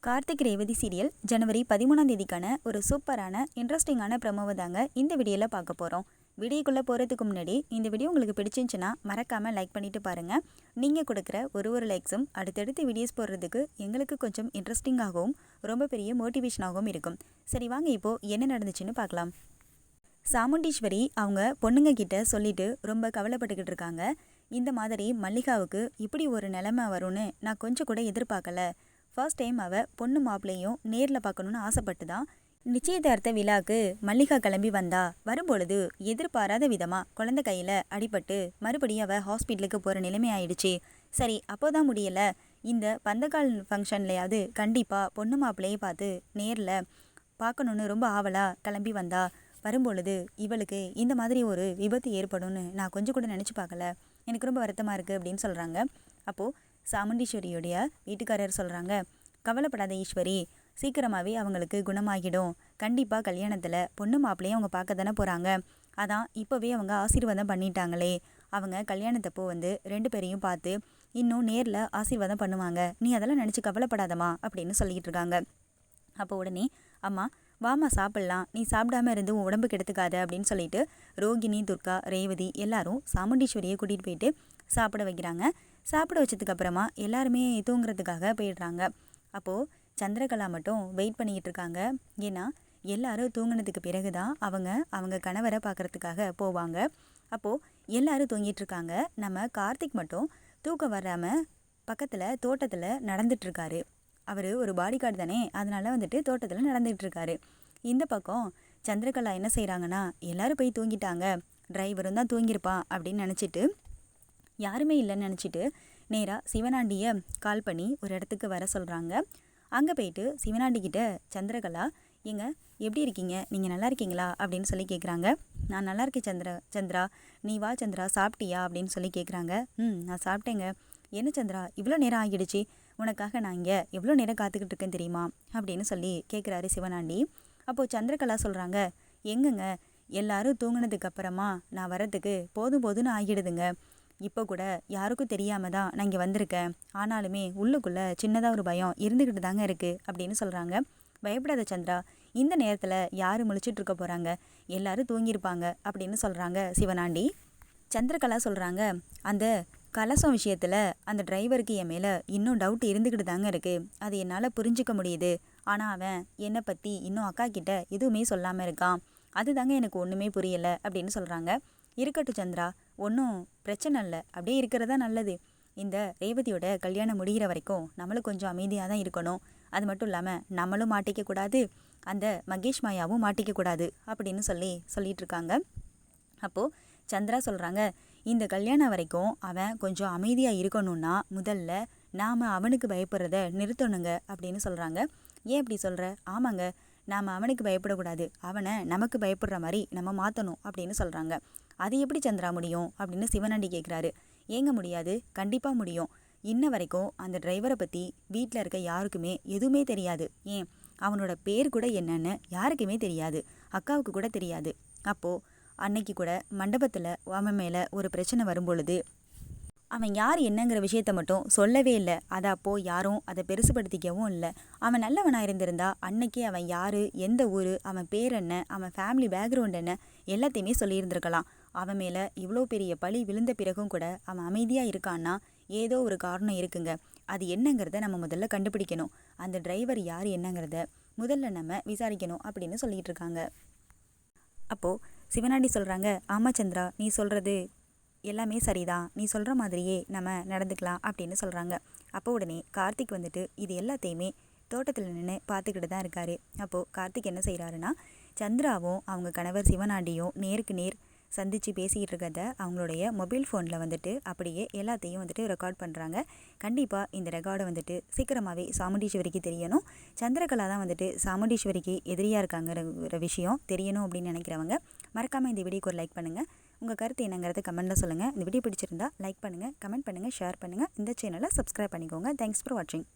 Karthik Revathi serial ஜனவரி 13ஆம் ஒரு சூப்பரான இன்ட்ரெஸ்டிங்கான ப்ரமோவை தாங்க இந்த வீடியோவில் பார்க்க போகிறோம். வீடியோக்குள்ளே போகிறதுக்கு முன்னாடி இந்த வீடியோ உங்களுக்கு பிடிச்சிருந்துச்சுன்னா மறக்காமல் லைக் பண்ணிவிட்டு பாருங்கள். நீங்கள் கொடுக்குற ஒரு லைக்ஸும் அடுத்தடுத்து வீடியோஸ் போடுறதுக்கு எங்களுக்கு கொஞ்சம் இன்ட்ரெஸ்டிங்காகவும் ரொம்ப பெரிய மோட்டிவேஷனாகவும் இருக்கும். சரி வாங்க இப்போது என்ன நடந்துச்சுன்னு பார்க்கலாம். சாமுண்டீஸ்வரி அவங்க பொண்ணுங்க கிட்ட சொல்லிட்டு ரொம்ப கவலைப்பட்டுக்கிட்டு இருக்காங்க. இந்த மாதிரி மல்லிகாவுக்கு இப்படி ஒரு நிலைமை வரும்னு நான் கொஞ்சம் கூட எதிர்பார்க்கல. ஃபர்ஸ்ட் டைம் அவள் பொண்ணு மாப்பிள்ளையும் நேரில் பார்க்கணுன்னு ஆசைப்பட்டு தான் நிச்சயதார்த்த விழாக்கு மல்லிகா கிளம்பி வந்தா. வரும்பொழுது எதிர்பாராத விதமாக குழந்தை கையில் அடிபட்டு மறுபடியும் அவள் ஹாஸ்பிட்டலுக்கு போகிற நிலைமை ஆயிடுச்சு. சரி அப்போதான் முடியலை, இந்த பந்தக்கால் ஃபங்க்ஷன்லையாவது கண்டிப்பாக பொண்ணு மாப்பிள்ளையை பார்த்து நேரில் பார்க்கணுன்னு ரொம்ப ஆவலாக கிளம்பி வந்தா. வரும்பொழுது இவளுக்கு இந்த மாதிரி ஒரு விபத்து ஏற்படும்னு நான் கொஞ்சம் கூட நினச்சி பார்க்கல. எனக்கு ரொம்ப வருத்தமாக இருக்குது அப்படின்னு சொல்கிறாங்க. அப்போது சாமுண்டீஸ்வரியுடைய வீட்டுக்காரர் சொல்கிறாங்க, கவலைப்படாத ஈஸ்வரி, சீக்கிரமாகவே அவங்களுக்கு குணமாகிடும். கண்டிப்பாக கல்யாணத்தில் பொண்ணு மாப்பிள்ளையும் அவங்க பார்க்க தானே போகிறாங்க. அதான் இப்போவே அவங்க ஆசீர்வாதம் பண்ணிட்டாங்களே. அவங்க கல்யாணத்தப்போ ரெண்டு பேரையும் பார்த்து இன்னும் நேரில் ஆசீர்வாதம் பண்ணுவாங்க. நீ அதெல்லாம் நினச்சி கவலைப்படாதம்மா அப்படின்னு சொல்லிக்கிட்டு இருக்காங்க. அப்போ உடனே அம்மா வாமா சாப்பிட்லாம், நீ சாப்பிடாம இருந்து உன் உடம்புக்கு எடுத்துக்காத அப்படின்னு சொல்லிட்டு ரோகிணி, துர்கா, ரேவதி எல்லாரும் சாமுண்டீஸ்வரியை கூட்டிகிட்டு போயிட்டு சாப்பிட வைக்கிறாங்க. சாப்பிட வச்சதுக்கப்புறமா எல்லாருமே தூங்குறதுக்காக போயிடுறாங்க. அப்போது சந்திரகலா மட்டும் வெயிட் பண்ணிக்கிட்டு இருக்காங்க. ஏன்னா எல்லாரும் தூங்கினதுக்கு பிறகு தான் அவங்க கணவரை பார்க்குறதுக்காக போவாங்க. அப்போது எல்லாரும் தூங்கிட்டு இருக்காங்க. நம்ம கார்த்திக் மட்டும் தூக்கம் வராமல் பக்கத்தில் தோட்டத்தில் நடந்துட்டுருக்காரு. அவர் ஒரு பாடி கார்டு தானே, அதனால் தோட்டத்தில் நடந்துகிட்ருக்காரு. இந்த பக்கம் சந்திரகலா என்ன செய்கிறாங்கன்னா, எல்லோரும் போய் தூங்கிட்டாங்க, டிரைவரும் தான் தூங்கியிருப்பான் அப்படின்னு நினச்சிட்டு யாருமே இல்லைன்னு நினச்சிட்டு நேராக சிவனாண்டியை கால் பண்ணி ஒரு இடத்துக்கு வர சொல்கிறாங்க. அங்கே போயிட்டு சிவனாண்டிக்கிட்ட சந்திரகலா, எங்க எப்படி இருக்கீங்க, நீங்கள் நல்லா இருக்கீங்களா அப்படின்னு சொல்லி கேட்குறாங்க. நான் நல்லா இருக்கேன் சந்திரா, நீ வா சந்திரா, சாப்பிட்டியா அப்படின்னு சொல்லி கேட்குறாங்க. நான் சாப்பிட்டேங்க. என்ன சந்திரா இவ்வளோ நேரம் ஆகிடுச்சு, உனக்காக நான் இங்கே எவ்வளோ நேரம் காத்துக்கிட்டு இருக்கேன் தெரியுமா அப்படின்னு சொல்லி கேட்குறாரு சிவனாண்டி. அப்போது சந்திரகலா சொல்கிறாங்க, எங்கங்க எல்லாரும் தூங்கினதுக்கு அப்புறமா நான் வரத்துக்கு போதும்னு ஆகிடுதுங்க. இப்போ கூட யாருக்கும் தெரியாமல் தான் நான் இங்கே வந்திருக்கேன். ஆனாலுமே உள்ளுக்குள்ளே சின்னதாக ஒரு பயம் இருந்துக்கிட்டு தாங்க இருக்குது அப்படின்னு சொல்கிறாங்க. பயப்படாத சந்திரா, இந்த நேரத்தில் யார் முழிச்சிட்டு இருக்க போகிறாங்க, எல்லாரும் தூங்கியிருப்பாங்க அப்படின்னு சொல்கிறாங்க சிவனாண்டி. சந்திரகலா சொல்கிறாங்க, அந்த கலசம் விஷயத்தில் அந்த டிரைவருக்கு என் மேலே இன்னும் டவுட் இருந்துக்கிட்டு தாங்க இருக்குது. அது என்னால் புரிஞ்சிக்க முடியுது. ஆனால் அவன் என்னை பற்றி இன்னும் அக்கா கிட்ட எதுவுமே சொல்லாமல் இருக்கான். அது தாங்க எனக்கு ஒன்றுமே புரியலை அப்படின்னு சொல்கிறாங்க. இருக்கட்டும் சந்திரா, ஒன்றும் பிரச்சனை இல்லை, அப்படியே இருக்கிறதா நல்லது. இந்த ரேவதியோட கல்யாணம் முடிகிற வரைக்கும் நம்மளும் கொஞ்சம் அமைதியாக தான் இருக்கணும். அது மட்டும் இல்லாமல் நம்மளும் மாட்டிக்கக்கூடாது, அந்த மகேஷ் மாயாவும் மாட்டிக்கக்கூடாது அப்படின்னு சொல்லிட்டு இருக்காங்க. அப்போது சந்திரா சொல்கிறாங்க, இந்த கல்யாணம் வரைக்கும் அவன் கொஞ்சம் அமைதியாக இருக்கணும்னா முதல்ல நாம் அவனுக்கு பயப்படுறத நிறுத்தணுங்க அப்படின்னு சொல்கிறாங்க. ஏன் அப்படி சொல்கிற? ஆமாங்க, நாம் அவனுக்கு பயப்படக்கூடாது, அவனை நமக்கு பயப்படுற மாதிரி நம்ம மாற்றணும் அப்படின்னு சொல்கிறாங்க. அது எப்படி சந்திரா முடியும் அப்படின்னு சிவனாண்டி கேட்குறாரு. ஏங்க முடியாது, கண்டிப்பாக முடியும். இன்ன வரைக்கும் அந்த டிரைவரை பற்றி வீட்டில் இருக்க யாருக்குமே எதுவுமே தெரியாது. ஏன் அவனோட பேர் கூட என்னன்னு யாருக்குமே தெரியாது, அக்காவுக்கு கூட தெரியாது. அப்போது அன்னைக்கு கூட மண்டபத்தில் அவன் மேலே ஒரு பிரச்சனை வரும்பொழுது அவன் யார் என்னங்கிற விஷயத்த மட்டும் சொல்லவே இல்லை. அதை அப்போது யாரும் அதை பெருசுபடுத்திக்கவும் இல்லை. அவன் நல்லவனாக இருந்திருந்தா அன்னைக்கே அவன் யார், எந்த ஊர், அவன் பேர் என்ன, அவன் ஃபேமிலி பேக்ரவுண்ட் என்ன எல்லாத்தையுமே சொல்லியிருந்திருக்கலாம். அவன் மேலே இவ்வளோ பெரிய பழி விழுந்த பிறகும் கூட அவன் அமைதியாக இருக்கான்னா ஏதோ ஒரு காரணம் இருக்குங்க. அது என்னங்கிறத நம்ம முதல்ல கண்டுபிடிக்கணும். அந்த டிரைவர் யார் என்னங்கிறத முதல்ல நம்ம விசாரிக்கணும் அப்படின்னு சொல்லிகிட்டு இருக்காங்க. அப்போது சிவனாண்டி சொல்கிறாங்க, ஆமாம் சந்திரா, நீ சொல்கிறது எல்லாமே சரிதான், நீ சொல்கிற மாதிரியே நம்ம நடந்துக்கலாம் அப்படின்னு சொல்கிறாங்க. அப்போ உடனே கார்த்திக் இது எல்லாத்தையுமே தோட்டத்தில் நின்று பார்த்துக்கிட்டு தான் இருக்காரு. அப்போது கார்த்திக் என்ன செய்கிறாருன்னா, சந்திராவும் அவங்க கணவர் சிவனாண்டியும் நேருக்கு நேர் சந்தித்து பேசிக்கிட்டு இருக்கிறத அவங்களுடைய மொபைல் ஃபோனில் அப்படியே எல்லாத்தையும் ரெக்கார்ட் பண்ணுறாங்க. கண்டிப்பாக இந்த ரெக்கார்டை சீக்கிரமாகவே சாமுண்டீஸ்வரிக்கு தெரியணும். சந்திரகலா தான் சாமுண்டீஸ்வரிக்கு எதிரியாக இருக்காங்கிற விஷயம் தெரியணும் அப்படின்னு நினைக்கிறவங்க மறக்காமல் இந்த வீடியோக்கு ஒரு லைக் பண்ணுங்கள். உங்கள் கருத்து என்னங்கிறத கமெண்ட்டில் சொல்லுங்கள். இந்த வீடியோ பிடிச்சிருந்தா லைக் பண்ணுங்கள், கமெண்ட் பண்ணுங்கள், ஷேர் பண்ணுங்கள். இந்த சேனலை சப்ஸ்கிரைப் பண்ணிக்கோங்க. தேங்க்ஸ் ஃபார் வாட்சிங்.